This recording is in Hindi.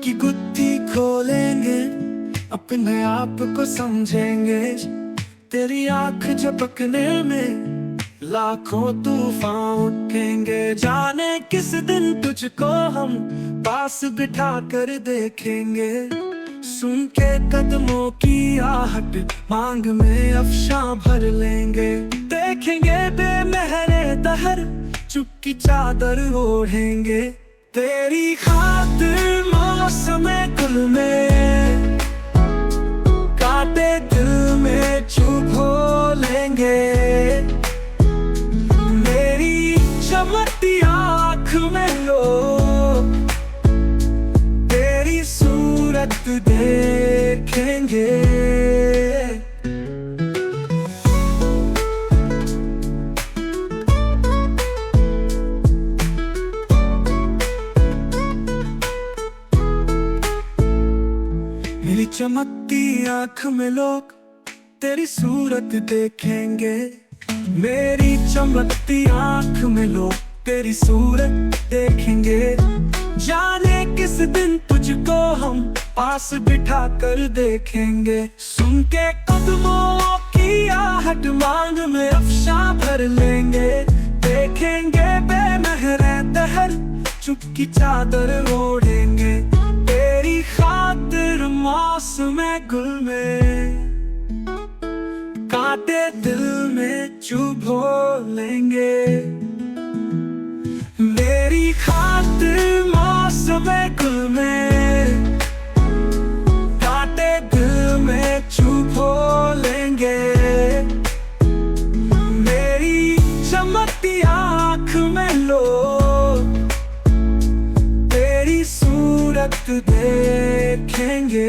की गुत्थी खोलेंगे, अपने आप को समझेंगे। तेरी आंख झपकने में लाखों तूफान उठेंगे। जाने किस दिन तुझको हम पास बिठा कर देखेंगे। सुन के कदमों की आहट मांग में अफशां भर लेंगे। देखेंगे बेमहरे दहर चुप की चादर ओढ़ेंगे। तेरी खातिर मौसम गुल में कांटे दिल में चुभो लेंगे। मेरी चमकती आँख में लो तेरी सूरत देखेंगे। मेरी चमकती आँख में लोग तेरी सूरत देखेंगे। मेरी चमकती आँख में लोग तेरी सूरत देखेंगे। जाने किस दिन तुझको हम पास बिठा कर देखेंगे। सुन के कदमों की आहट मांग में अफशां भर लेंगे। देखेंगे बेमहरे दहर चुप की चादर ओढ़ेंगे। तेरी खातिर मौसम गुल में कांटे दिल में चुभो लेंगे। मेरी खातिर मौसम गुल में कांटे दिल में चुभो लेंगे। मेरी चमकती आँख में लो तेरी सूरत देखेंगे।